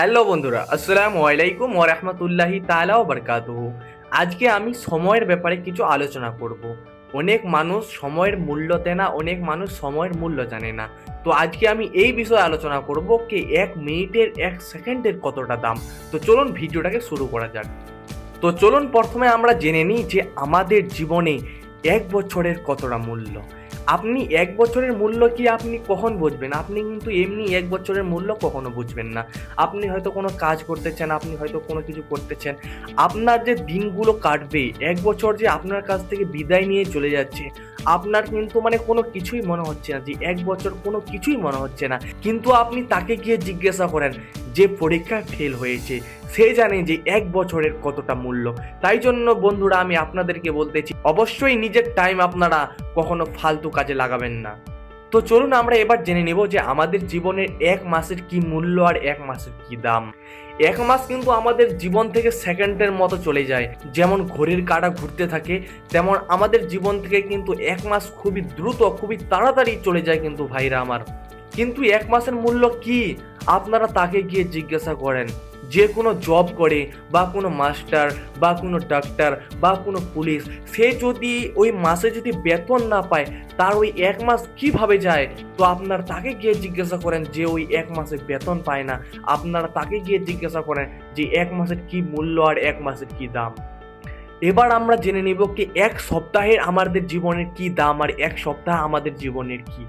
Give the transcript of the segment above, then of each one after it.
Hello বন্ধুরা, আসসালামু আলাইকুম ওয়া রাহমাতুল্লাহি তাআলা ওয়া বারাকাতুহু। আজকে আমি সময়ের ব্যাপারে কিছু আলোচনা করব। অনেক মানুষ সময়ের মূল্য দেয় না, অনেক মানুষ সময়ের মূল্য জানে না। তো আজকে আমি এই বিষয়ে আলোচনা করব কি 1 মিনিটের 1 সেকেন্ডের কতটা দাম। তো চলুন ভিডিওটাকে শুরু করা যাক। তো চলুন প্রথমে আমরা জেনে নিই যে আমাদের জীবনে 1 বছরের কতটা মূল্য। আপনি 1 বছরের মূল্য কি আপনি কখন বুঝবেন? আপনি কিন্তু এমনি 1 বছরের মূল্য কখনো বুঝবেন না। আপনি হয়তো কোনো কাজ করতেছেন, আপনি হয়তো কোনো কিছু করতেছেন। আপনার যে দিনগুলো কাটবে, 1 বছর যে আপনার কাছ থেকে বিদায় নিয়ে চলে যাচ্ছে, আপনার কিন্তু মানে কোনো কিছুই মনে হচ্ছে না যে 1 বছর কোনো কিছুই মনে হচ্ছে না। কিন্তু আপনি তাকে গিয়ে জিজ্ঞাসা করেন যে পরীক্ষায় ফেল হয়েছে, সে জানে যে 1 বছরের কতটা মূল্য। তাই জন্য বন্ধুরা আমি আপনাদেরকে বলতেছি, অবশ্যই নিজের টাইম আপনারা কখনো ফালতু কাজে লাগাবেন না। তো চলুন আমরা এবার জেনে নেব যে আমাদের জীবনের 1 মাসের কি মূল্য আর 1 মাসের কি দাম। 1 মাস কিন্তু আমাদের জীবন থেকে সেকেন্ডের মতো চলে যায়। যেমন ঘড়ির কাঁটা ঘুরতে থাকে, তেমন আমাদের জীবন থেকে কিন্তু 1 মাস খুবই দ্রুত, খুবই তাড়াতাড়ি চলে যায় কিন্তু ভাইরা আমার। কিন্তু 1 মাসের মূল্য কি আপনারা তাকে গিয়ে জিজ্ঞাসা করেন। যে কোনো জব করে বা কোনো মাস্টার বা কোনো ডাক্তার বা কোনো পুলিশ, সে যদি ওই মাসে যদি বেতন না পায়, তার ওই 1 মাস কিভাবে যায়? তো আপনারা তাকে গিয়ে জিজ্ঞাসা করেন যে ওই 1 মাসে বেতন পায় না, আপনারা তাকে গিয়ে জিজ্ঞাসা করেন যে 1 মাসের কি মূল্য আর 1 মাসের কি দাম। এবার আমরা জেনে নিব কি 1 সপ্তাহের আমাদের জীবনের কি দাম আর 1 সপ্তাহ আমাদের জীবনের কি।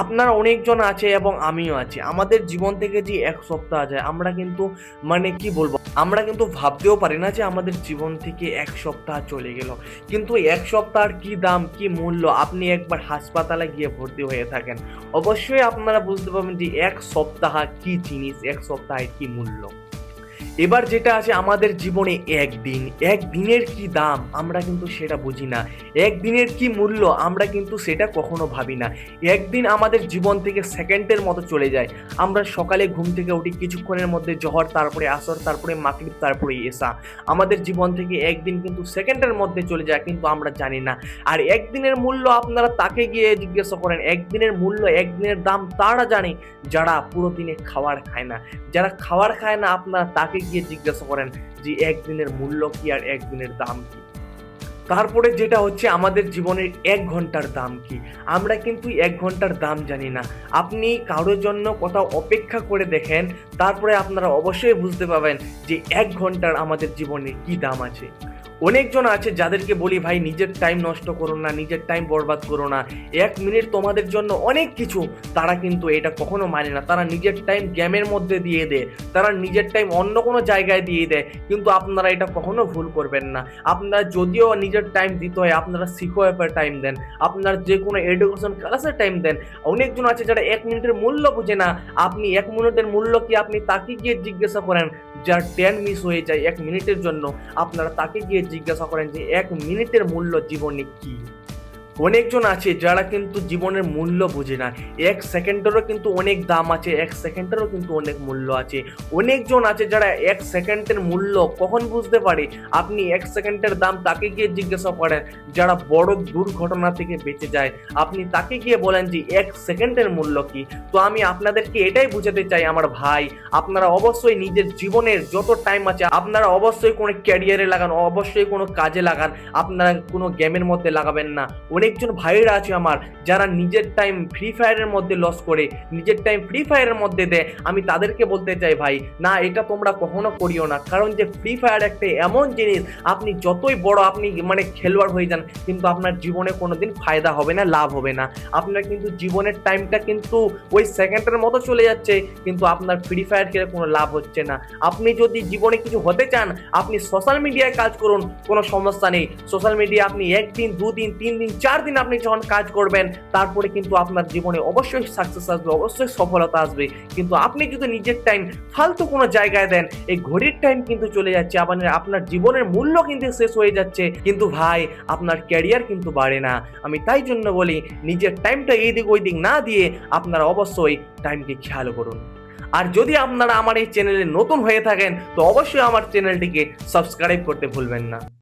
আপনারা অনেকজন আছে এবং আমিও আছি, আমাদের জীবন থেকে যে 1 সপ্তাহ যায় আমরা কিন্তু মানে কি বলবো, আমরা কিন্তু ভাবতেও পারি না যে আমাদের জীবন থেকে 1 সপ্তাহ চলে গেল। কিন্তু 1 সপ্তাহের কি দাম কি মূল্য, আপনি একবার হাসপাতালে গিয়ে ভর্তি হয়ে থাকেন, অবশ্যই আপনারা বুঝতে পারবেন যে 1 সপ্তাহ কি জিনিস, 1 সপ্তাহের কি মূল্য। এবার যেটা আছে আমাদের জীবনে একদিন, একদিনের কি দাম আমরা কিন্তু সেটা বুঝি না। একদিনের কি মূল্য আমরা কিন্তু সেটা কখনো ভাবি না। একদিন আমাদের জীবন থেকে সেকেন্ডের মতো চলে যায়। আমরা সকালে ঘুম থেকে উঠি, কিছুক্ষণের মধ্যে জহর, তারপরে আসর, তারপরে মাগরিব, তারপরে এশা। আমাদের জীবন থেকে একদিন কিন্তু সেকেন্ডের মধ্যে চলে যায়, কিন্তু আমরা জানি না। আর একদিনের মূল্য আপনারা তাকে গিয়ে জিজ্ঞাসা করেন, একদিনের মূল্য, একদিনের দাম তারা জানে যারা পুরো দিনে খাবার খায় না। যারা খাবার খায় না আপনারা তাকে গিয়ে জিজ্ঞাসা করেন যে একদিনের মূল্য কি আর একদিনের দাম কি। তারপরে যেটা হচ্ছে আমাদের জীবনের 1 ঘন্টার দাম কি। আমরা কিন্তু 1 ঘন্টার দাম জানি না। আপনি কারোর জন্য কোথাও অপেক্ষা করে দেখেন, তারপরে আপনারা অবশ্যই বুঝতে পাবেন যে 1 ঘন্টার আমাদের জীবনে কি দাম আছে। অনেকজন আছে যাদেরকে বলি ভাই নিজের টাইম নষ্ট করো না, নিজের টাইম বরবাদ করো না, 1 মিনিট তোমাদের জন্য অনেক কিছু। তারা কিন্তু এটা কখনো মানে না, তারা নিজের টাইম গেমের মধ্যে দিয়ে দেয়, তারা নিজের টাইম অন্য কোনো জায়গায় দিয়ে দেয়। কিন্তু আপনারা এটা কখনো ভুল করবেন না। আপনারা যদিও নিজের টাইম দিতে হয়, আপনারা শিখো অ্যাপের টাইম দেন, আপনার যে কোনো এডুকেশন ক্লাসের টাইম দেন। অনেকজন আছে যারা 1 মিনিটের মূল্য বুঝে না। আপনি 1 মিনিটের মূল্য কি আপনি তাকে গিয়ে জিজ্ঞাসা করেন। যার ট্রেন মিস হয়ে যায় 1 মিনিটের জন্য, আপনারা তাকে গিয়ে জিজ্ঞাসা করেন যে 1 মিনিটের মূল্য জীবনে কি। অনেকজন আছে যারা কিন্তু জীবনের মূল্য বুঝে না। 1 সেকেন্ডেরও কিন্তু অনেক দাম আছে, 1 সেকেন্ডেরও কিন্তু অনেক মূল্য আছে। অনেকজন আছে যারা 1 সেকেন্ডের মূল্য কখন বুঝতে পারে, আপনি 1 সেকেন্ডের দাম তাকে গিয়ে জিজ্ঞাসা করেন যারা বড় দুর্ঘটনা থেকে বেঁচে যায়। আপনি তাকে গিয়ে বলেন যে 1 সেকেন্ডের মূল্য কি। তো আমি আপনাদেরকে এটাই বুঝাতে চাই আমার ভাই, আপনারা অবশ্যই নিজের জীবনের যত টাইম আছে আপনারা অবশ্যই কোনো ক্যারিয়ারে লাগান, অবশ্যই কোনো কাজে লাগান, আপনারা কোনো গেমের মধ্যে লাগাবেন না। অনেকজন ভাইরা আছে আমার যারা নিজের টাইম ফ্রি ফায়ারের মধ্যে লস করে, নিজের টাইম ফ্রি ফায়ারের মধ্যে দেয়। আমি তাদেরকে বলতে চাই ভাই, না এটা তোমরা কখনো করিও না। কারণ যে ফ্রি ফায়ার একটা এমন জিনিস, আপনি যতই বড় আপনি মানে খেলোয়াড় হয়ে যান, কিন্তু আপনার জীবনে কোনোদিন ফায়দা হবে না, লাভ হবে না। আপনার কিন্তু জীবনের টাইমটা কিন্তু ওই সেকেন্ডের মতো চলে যাচ্ছে, কিন্তু আপনার ফ্রি ফায়ার খেলে কোনো লাভ হচ্ছে না। আপনি যদি জীবনে কিছু হতে চান, আপনি সোশ্যাল মিডিয়ায় কাজ করুন, কোনো সমস্যা নেই। সোশ্যাল মিডিয়া আপনি 1 দিন 2 দিন 3 দিন 4 দিন আপনি যখন কাজ করবেন, তারপরে কিন্তু আপনার জীবনে অবশ্যই সাকসেস আসবে, অবশ্যই সফলতা আসবে। কিন্তু আপনি যদি নিজের টাইম ফালতু কোনো জায়গায় দেন, এই ঘড়ির টাইম কিন্তু চলে যাচ্ছে, আপনার জীবনের মূল্য কিন্তু শেষ হয়ে যাচ্ছে, কিন্তু ভাই আপনার ক্যারিয়ার কিন্তু বাড়ে না। আমি তাই জন্য বলি নিজের টাইমটা এই দিক ওই দিক না দিয়ে আপনারা অবশ্যই টাইমকে খেয়াল করুন। আর যদি আপনারা আমার এই চ্যানেলে নতুন হয়ে থাকেন, তো অবশ্যই আমার চ্যানেলটিকে সাবস্ক্রাইব করতে ভুলবেন না।